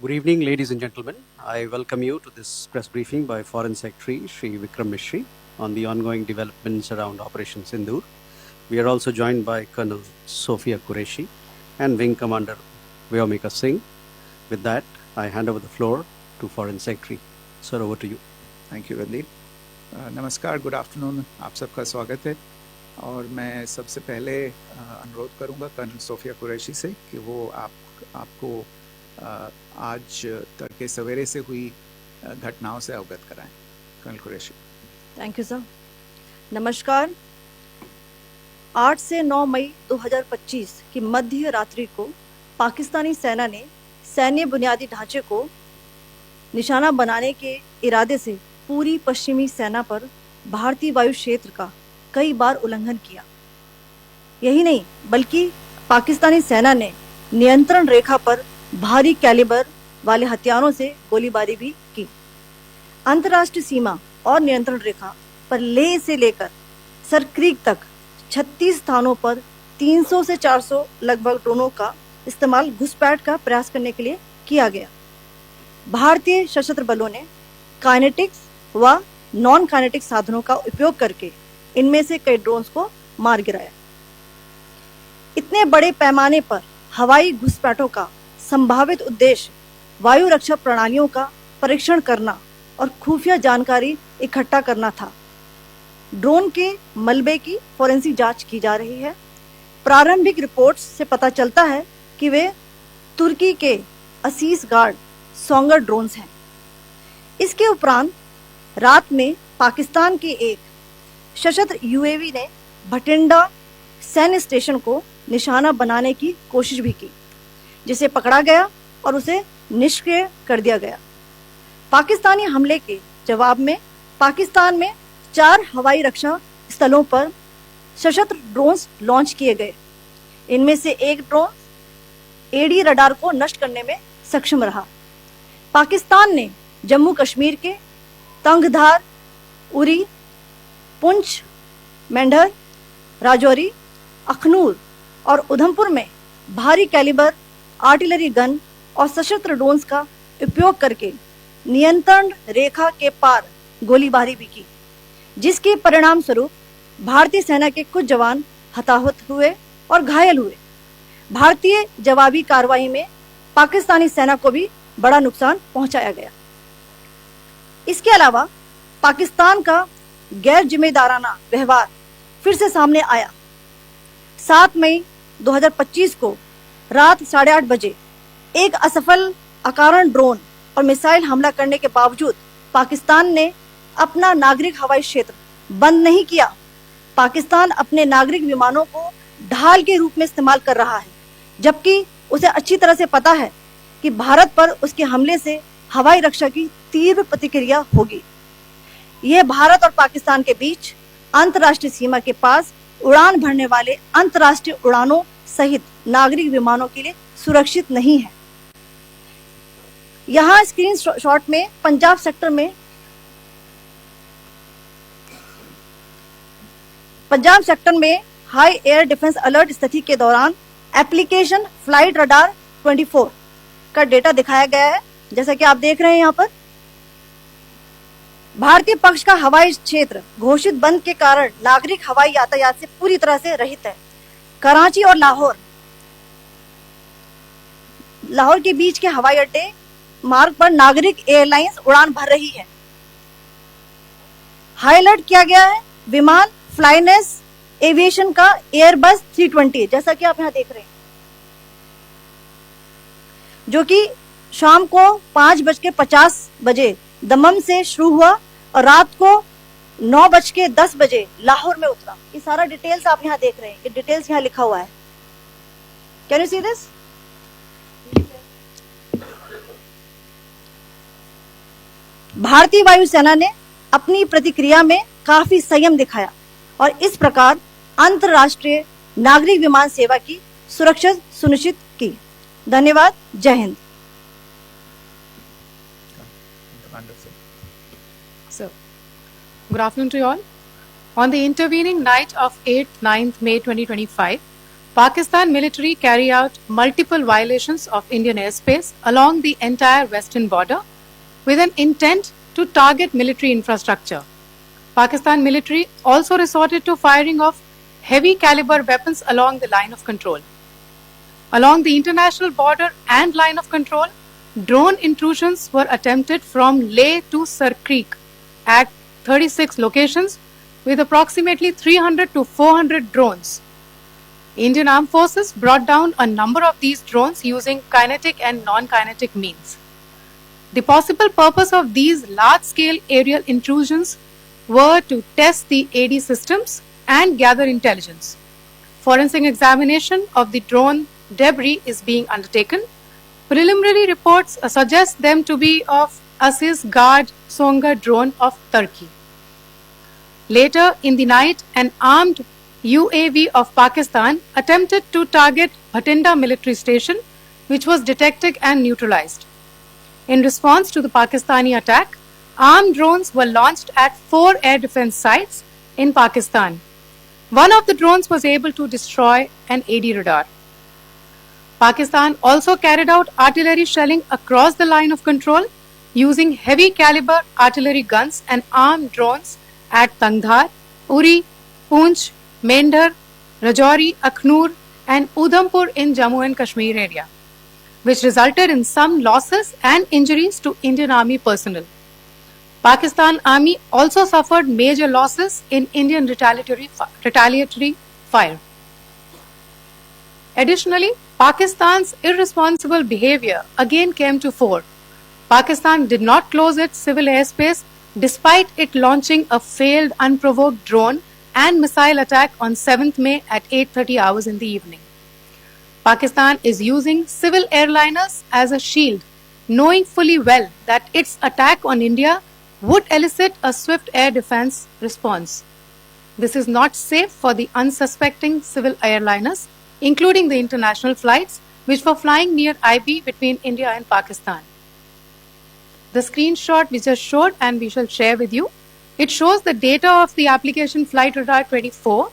Good evening, ladies and gentlemen. I welcome you to this press briefing by Foreign Secretary Shri Vikram Mishri on the ongoing developments around Operation Sindoor. We are also joined by Colonel Sophia Qureshi and Wing Commander Vyomika Singh. With that, I hand over the floor to Foreign Secretary. Sir, over to you. Thank you Randeep. नमस्कार, good afternoon, आप सबका स्वागत है. और मैं सबसे पहले अनुरोध करूंगा कर्नल सोफिया कुरैशी से कि वो आपको आज तड़के सवेरे से हुई घटनाओं से अवगत कराएं. Colonel Qureshi. Thank you sir. नमस्कार. 8 से 9 मई 2025 की मध्य रात्रि को पाकिस्तानी सेना ने सैन्य बुनियादी ढांचे को निशाना बनाने के इरादे से पूरी पश्चिमी सेना पर भारतीय वायु क्षेत्र का कई बार उल्लंघन किया. यही नहीं बल्कि पाकिस्तानी सेना ने नियंत्रण रेखा पर भारी कैलिबर वाले हथियारों से गोलीबारी भी की. अंतर्राष्ट्रीय सीमा और नियंत्रण रेखा पर लेह से लेकर सरक्रीक तक 36 स्थानों पर 300 से 400 लगभग ड्रोनों का इस्तेमाल घुसपैठ का प्रयास करने के लिए किया गया. भारतीय सशस्त्र बलों ने काइनेटिक्स व नॉन काइनेटिक साधनों का उपयोग करके इनमें से कई ड्रोन्स को मार गिराया. इतने बड़े पैमाने पर हवाई घुसपैठों का संभावित उद्देश्य वायु रक्षा प्रणालियों का परीक्षण करना और खुफिया जानकारी इकट्ठा करना था. ड्रोन के मलबे की फोरेंसिक जांच की जा रही है. प्रारंभिक रिपोर्ट्स से पता चलता है कि वे तुर्की के असीस गार्ड सोंगर ड्रोन्स हैं. इसके उपरांत रात में पाकिस्तान के एक सशस्त्र यूएवी ने भटिंडा सैन्य स्टेशन को निशाना बनाने की कोशिश भी की, जिसे पकड़ा गया और उसे निष्क्रिय कर दिया गया. पाकिस्तानी हमले के जवाब में पाकिस्तान में 4 हवाई रक्षा स्थलों पर सशस्त्र ड्रोन्स लॉन्च किए गए. इनमें से एक ड्रोन एडी रडार को नष्ट करने में सक्षम रहा. पाकिस्तान ने जम्मू कश्मीर के तंगधार, उरी, पुंछ, मेंढर, राजौरी, अखनूर और उधमपुर में भारी कैलिबर आर्टिलरी गन और सशस्त्र ड्रोन्स का उपयोग करके नियंत्रण रेखा के पार गोलीबारी भी की, जिसके परिणाम स्वरूप भारतीय सेना के कुछ जवान हताहत हुए और घायल हुए. भारतीय जवाबी कार्रवाई में पाकिस्तानी सेना को भी बड़ा नुकसान पहुंचाया गया. इसके अलावा पाकिस्तान का गैर जिम्मेदाराना व्यवहार फिर से सामने आया. 7 मई 2025 को रात 8:30 बजे एक असफल अकारण ड्रोन और मिसाइल हमला करने के बावजूद पाकिस्तान ने अपना नागरिक हवाई क्षेत्र बंद नहीं किया. पाकिस्तान अपने नागरिक विमानों को ढाल के रूप में इस्तेमाल कर रहा है, जबकि उसे अच्छी तरह से पता है कि भारत पर उसके हमले से हवाई रक्षा की तीव्र प्रतिक्रिया होगी. यह भारत और पाकिस्तान के बीच अंतर्राष्ट्रीय सीमा के पास उड़ान भरने वाले अंतर्राष्ट्रीय उड़ानों सहित नागरिक विमानों के लिए सुरक्षित नहीं है. यहाँ स्क्रीन शॉट में पंजाब सेक्टर में हाई एयर डिफेंस अलर्ट स्थिति के दौरान एप्लीकेशन फ्लाइट रडार 24 का डेटा दिखाया गया है. जैसा कि आप देख रहे हैं यहाँ पर भारतीय पक्ष का हवाई क्षेत्र घोषित बंद के कारण नागरिक हवाई यातायात से पूरी तरह से रहित है. कराची और लाहौर के बीच के हवाई अड्डे मार्ग पर नागरिक एयरलाइंस उड़ान भर रही है. हाई अलर्ट किया गया है विमान फ्लाइनेस एविएशन का एयरबस 320, जैसा कि आप यहाँ देख रहे हैं, जो कि शाम को 5:50 बजे दमम से शुरू हुआ और रात को 9:10 बजे लाहौर में उतरा. ये सारा डिटेल्स आप यहाँ देख रहे हैं. ये डिटेल्स यहाँ लिखा हुआ है. Can you see this? भारतीय वायुसेना ने अपनी प्रतिक्रिया में काफी संयम दिखाया और इस प्रकार अंतर्राष्ट्रीय नागरिक विमान सेवा की सुरक्षा सुनिश्चित की. धन्यवाद. जय Hind. So, good afternoon to you all. On the intervening night of 8th-9th May 2025, Pakistan military carry out multiple violations of Indian airspace along the entire western border with an intent to target military infrastructure. Pakistan military also resorted to firing of heavy caliber weapons along the line of control. Along the international border and line of control, drone intrusions were attempted from Leh to Sar Creek at 36 locations with approximately 300 to 400 drones. Indian Armed Forces brought down a number of these drones using kinetic and non-kinetic means. The possible purpose of these large-scale aerial intrusions were to test the AD systems and gather intelligence. Forensic examination of the drone debris is being undertaken. Preliminary reports suggest them to be of Aziz Guard Songa drone of Turkey. Later in the night, an armed UAV of Pakistan attempted to target Bhatinda military station, which was detected and neutralized. In response to the Pakistani attack, armed drones were launched at 4 air defense sites in Pakistan. One of the drones was able to destroy an AD radar. Pakistan also carried out artillery shelling across the line of control using heavy caliber artillery guns and armed drones at Tangdhar, Uri, Poonch, Mendhar, Rajouri, Akhnur and Udhampur in Jammu and Kashmir area, which resulted in some losses and injuries to Indian Army personnel. Pakistan Army also suffered major losses in Indian retaliatory fire. Additionally, Pakistan's irresponsible behavior again came to fore. Pakistan did not close its civil airspace despite it launching a failed unprovoked drone and missile attack on 7th May at 8:30 hours in the evening. Pakistan is using civil airliners as a shield, knowing fully well that its attack on India would elicit a swift air defense response. This is not safe for the unsuspecting civil airliners, including the international flights which were flying near IB between India and Pakistan. The screenshot we just showed and we shall share with you, it shows the data of the application Flight Radar 24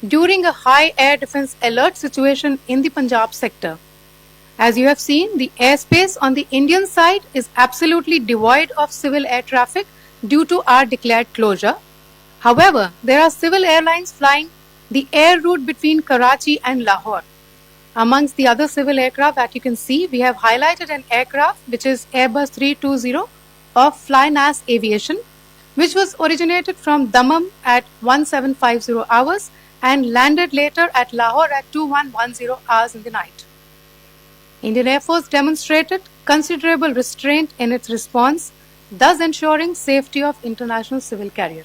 during a high air defense alert situation in the Punjab sector. As you have seen, the airspace on the Indian side is absolutely devoid of civil air traffic due to our declared closure. However, there are civil airlines flying the air route between Karachi and Lahore. Amongst the other civil aircraft that you can see, we have highlighted an aircraft which is Airbus 320 of Flynas Aviation, which was originated from Dammam at 1750 hours and landed later at Lahore at 2110 hours in the night. Indian Air Force demonstrated considerable restraint in its response, thus ensuring safety of international civil carrier.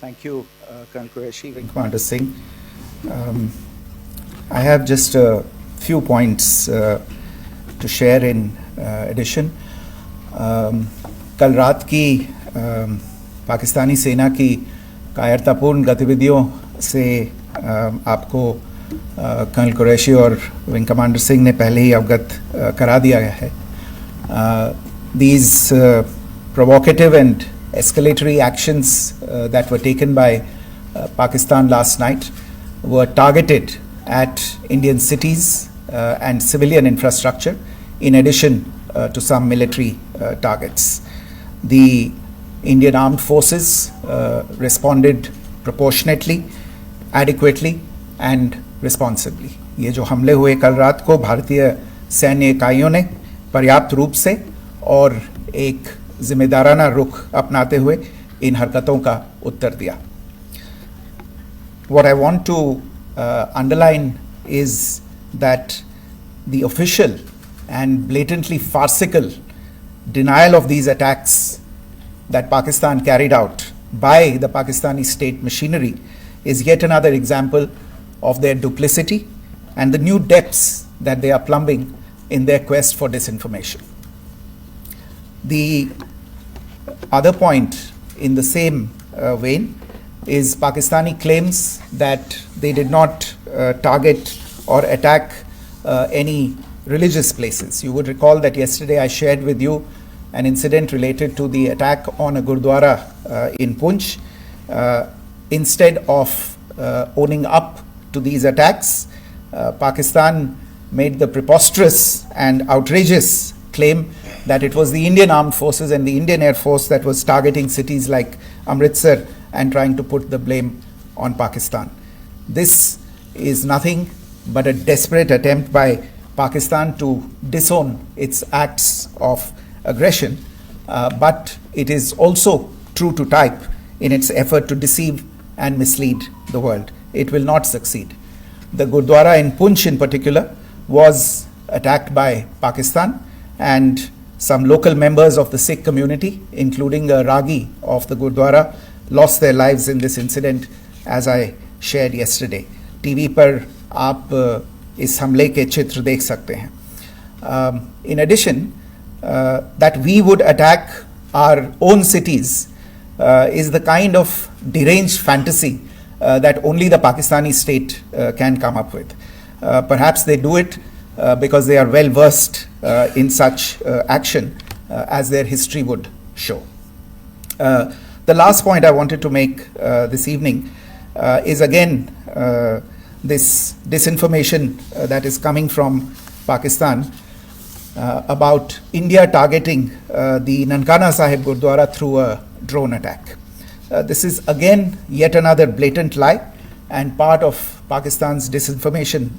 Thank you, Colonel Qureshi, Wing Commander Singh. I have just a few points to share in addition. कल रात की पाकिस्तानी सेना की कायरतापूर्ण गतिविधियों से आपको colonel Qureshi और विंग कमांडर सिंह ने पहले ही अवगत करा दिया गया है. These provocative and escalatory actions that were taken by Pakistan last night were targeted at Indian cities and civilian infrastructure, in addition to some military targets. The Indian Armed Forces responded proportionately, adequately and responsibly. ये जो हमले हुए कल रात को भारतीय सैन्य इकाइयों ने पर्याप्त रूप से और एक जिम्मेदाराना रुख अपनाते हुए इन हरकतों का उत्तर दिया. What I want to underline is that the official and blatantly farcical denial of these attacks that Pakistan carried out by the Pakistani state machinery is yet another example of their duplicity and the new depths that they are plumbing in their quest for disinformation. The other point in the same vein is Pakistani claims that they did not target or attack any religious places. You would recall that yesterday I shared with you an incident related to the attack on a Gurdwara in Poonch. Instead of owning up to these attacks, Pakistan made the preposterous and outrageous claim that it was the Indian Armed Forces and the Indian Air Force that was targeting cities like Amritsar and trying to put the blame on Pakistan. This is nothing but a desperate attempt by Pakistan to disown its acts of aggression, but it is also true to type in its effort to deceive and mislead the world. It will not succeed. The Gurdwara in Poonch in particular was attacked by Pakistan, and some local members of the Sikh community, including a Ragi of the Gurdwara, lost their lives in this incident, as I shared yesterday. TV पर आप इस हमले के चित्र देख सकते हैं. In addition, that we would attack our own cities is the kind of deranged fantasy that only the Pakistani state can come up with. Perhaps they do it because they are well versed in such action, as their history would show. The last point I wanted to make this evening is again this disinformation that is coming from Pakistan about India targeting the Nankana Sahib Gurdwara through a drone attack. This is again yet another blatant lie and part of Pakistan's disinformation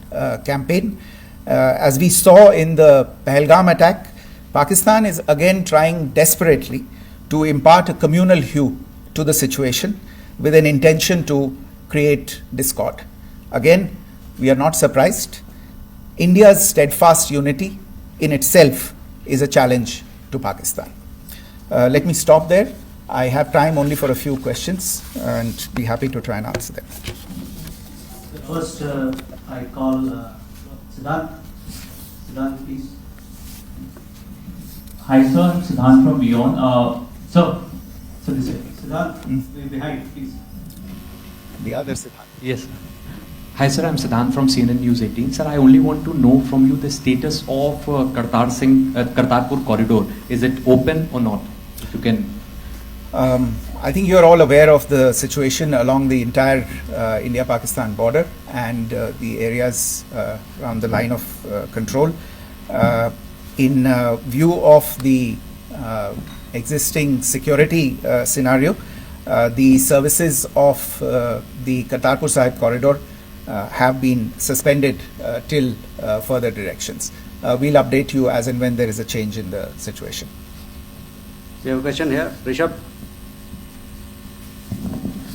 campaign. As we saw in the Pahalgam attack, Pakistan is again trying desperately to impart a communal hue to the situation with an intention to create discord. Again, we are not surprised. India's steadfast unity in itself is a challenge to Pakistan. Let me stop there. I have time only for a few questions and be happy to try and answer them. First, I call Siddharth. Siddharth, please. Hi, sir. I'm Siddharth from Beyond. So this is Siddharth, behind, please. The other Siddharth. yes. Hi, sir. I'm Siddharth from CNN News 18. Sir, I only want to know from you the status of Kartarpur corridor. Is it open or not? If you can. I think you're all aware of the situation along the entire India-Pakistan border and the areas around the line of control. In view of the existing security scenario, the services of the Kartarpur Sahib corridor have been suspended till further directions. We'll update you as and when there is a change in the situation. We have a question here. Rishabh.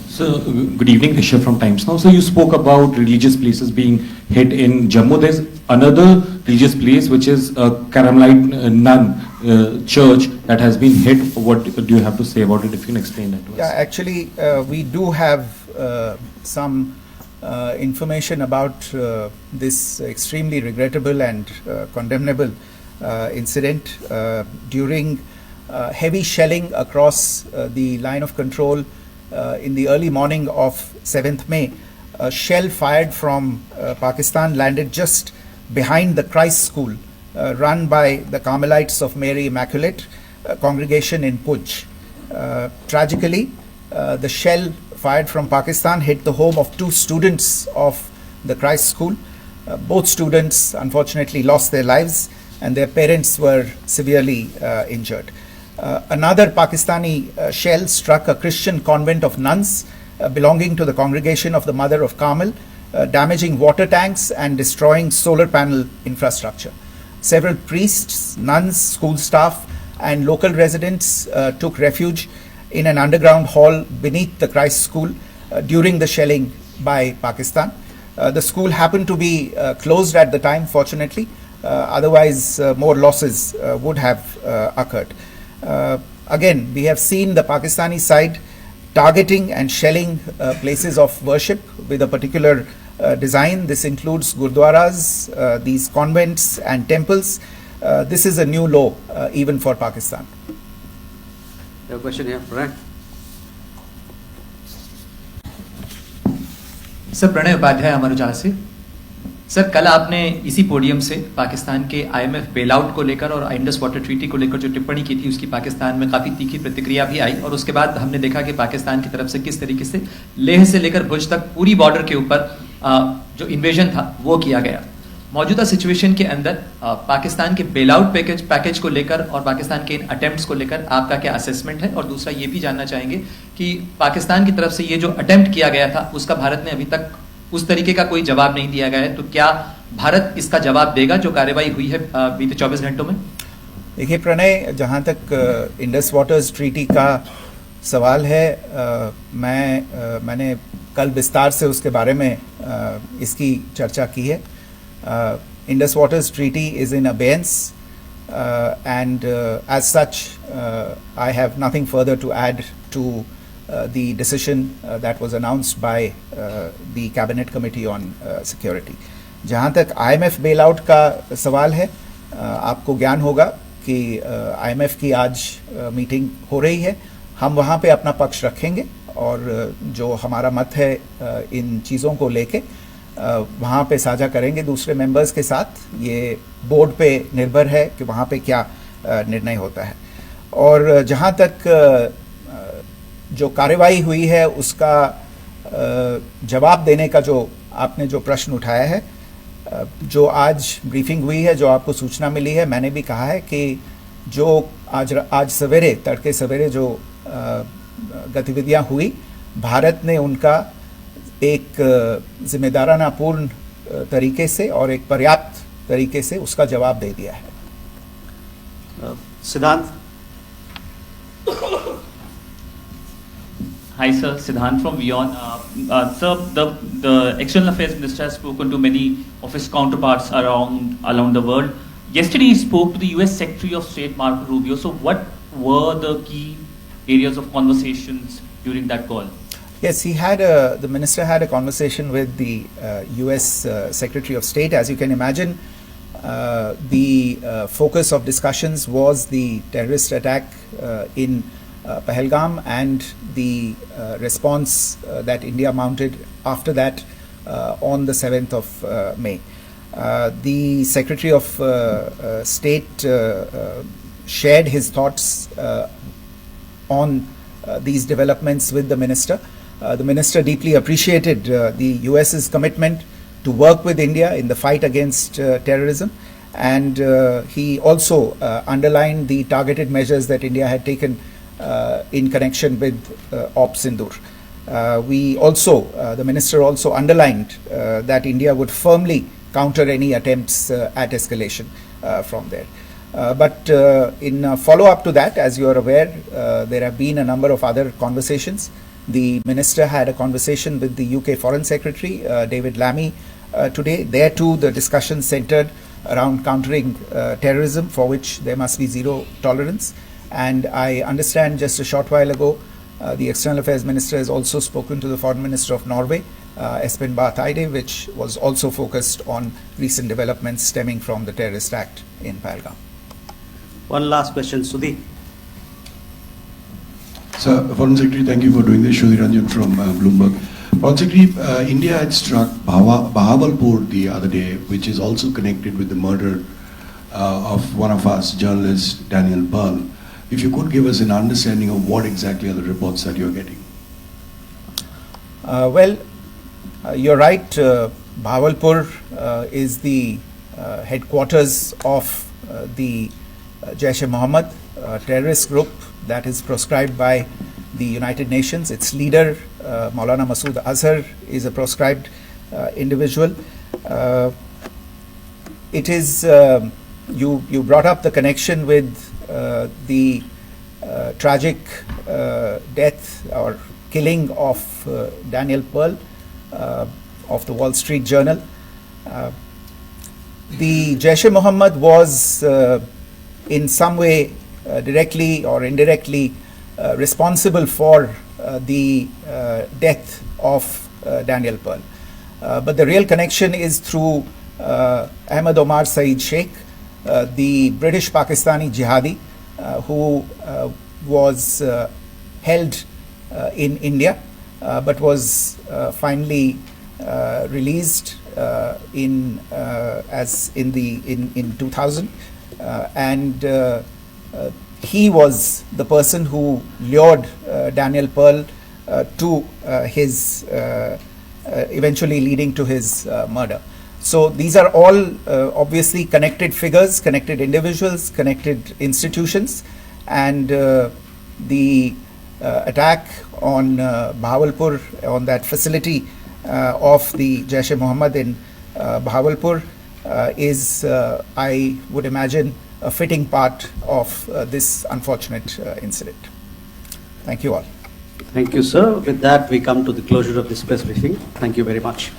So, good evening, Rishabh from Times Now. So, you spoke about religious places being hit in Jammu. There's another religious place which is a Carmelite nun church that has been hit. What do you have to say about it? If you can explain that to us. Yeah, actually, we do have some information about this extremely regrettable and condemnable incident during heavy shelling across the line of control in the early morning of 7th May. A shell fired from Pakistan landed just behind the Christ School run by the Carmelites of Mary Immaculate congregation in Poonch. Tragically, the shell fired from Pakistan hit the home of 2 students of the Christ School. Both students unfortunately lost their lives and their parents were severely injured. Another Pakistani shell struck a Christian convent of nuns belonging to the congregation of the Mother of Carmel, damaging water tanks and destroying solar panel infrastructure. Several priests, nuns, school staff and local residents took refuge in an underground hall beneath the Christ School during the shelling by Pakistan. The school happened to be closed at the time, fortunately, otherwise more losses would have occurred. Again, we have seen the Pakistani side targeting and shelling places of worship with a particular design. This includes gurdwaras, these convents and temples. This is a new low even for Pakistan. You have a question here, Pranay. Sir Pranay Upadhyay Amar Ujala से sir, कल आपने इसी podium से पाकिस्तान के IMF bailout को लेकर और Indus water treaty को लेकर जो टिप्पणी की थी उसकी पाकिस्तान में काफ़ी तीखी प्रतिक्रिया भी आई, और उसके बाद हमने देखा कि पाकिस्तान की तरफ से किस तरीके से लेह से लेकर भुज तक पूरी बॉर्डर के ऊपर जो इन्वेजन था वो किया गया। मौजूदा सिचुएशन के अंदर पाकिस्तान के बेलआउट पैकेज को लेकर और पाकिस्तान के इन अटेम्प्ट्स को लेकर आपका क्या असेसमेंट है? और दूसरा ये भी जानना चाहेंगे कि पाकिस्तान की तरफ से ये जो अटेम्प्ट किया गया था उसका भारत ने अभी तक उस तरीके का कोई जवाब नहीं दिया गया है, तो क्या भारत इसका जवाब देगा जो कार्रवाई हुई है बीते 24 घंटों में? देखिए प्रणय, जहाँ तक इंडस वाटर्स ट्रीटी का सवाल है, मैंने कल विस्तार से उसके बारे में इसकी चर्चा की है। Indus waters treaty is in abeyance and as such I have nothing further to add to the decision that was announced by the Cabinet Committee on Security. जहाँ तक IMF बेलआउट का सवाल है, आपको ज्ञान होगा कि IMF की आज मीटिंग हो रही है। हम वहाँ पे अपना पक्ष रखेंगे और जो हमारा मत है इन चीज़ों को लेके वहाँ पे साझा करेंगे दूसरे मेंबर्स के साथ। ये बोर्ड पे निर्भर है कि वहाँ पे क्या निर्णय होता है। और जहाँ तक जो कार्रवाई हुई है उसका जवाब देने का जो आपने जो प्रश्न उठाया है, जो आज ब्रीफिंग हुई है, जो आपको सूचना मिली है, मैंने भी कहा है कि जो आज सवेरे तड़के सवेरे जो गतिविधियाँ हुई, भारत ने उनका एक जिम्मेदाराना पूर्ण तरीके से और एक पर्याप्त तरीके से उसका जवाब दे दिया है। सिद्धांत। Hi sir, Siddhant from WION. Sir, the External Affairs Minister has spoken to many of his counterparts around the world. Yesterday he spoke to the US Secretary of State Marco Rubio. So what were the key areas of conversations during that call? Yes, the minister had a conversation with the US Secretary of State. As you can imagine, the focus of discussions was the terrorist attack in Pahalgam and the response that India mounted after that on the 7th of May. The Secretary of State shared his thoughts on these developments with the minister. The minister deeply appreciated the US's commitment to work with India in the fight against terrorism, and he also underlined the targeted measures that India had taken in connection with Ops Sindoor. The minister also underlined that India would firmly counter any attempts at escalation from there. But in follow-up to that, as you are aware, there have been a number of other conversations. The minister had a conversation with the UK Foreign Secretary, David Lammy, today. There too, the discussion centered around countering terrorism, for which there must be zero tolerance. And I understand just a short while ago, the External Affairs Minister has also spoken to the Foreign Minister of Norway, Espen Barth Eide, which was also focused on recent developments stemming from the terrorist act in Pahalgam. One last question, Sudhi. Sir, Foreign Secretary, thank you for doing this. Sudhi Ranjan from Bloomberg. Foreign Secretary, India had struck Bahawalpur the other day, which is also connected with the murder of one of us, journalist Daniel Pearl. If you could give us an understanding of what exactly are the reports that you're getting. You're right. Bahawalpur is the headquarters of the Jaish-e-Mohammed terrorist group that is proscribed by the United Nations. Its leader, Maulana Masood Azhar, is a proscribed individual. It is, you brought up the connection with the tragic death or killing of Daniel Pearl of the Wall Street Journal. The Jaish-e-Mohammed was in some way directly or indirectly responsible for the death of Daniel Pearl. But the real connection is through Ahmed Omar Saeed Sheikh, the British Pakistani jihadi who was held in India but was finally released in 2000, and he was the person who lured Daniel Pearl to his eventually leading to his murder. So these are all obviously connected figures, connected individuals, connected institutions, and the attack on Bahawalpur, on that facility of the Jaish-e-Mohammed in Bahawalpur is, I would imagine, a fitting part of this unfortunate incident. Thank you all. Thank you, sir. With that, we come to the closure of this press briefing. Thank you very much.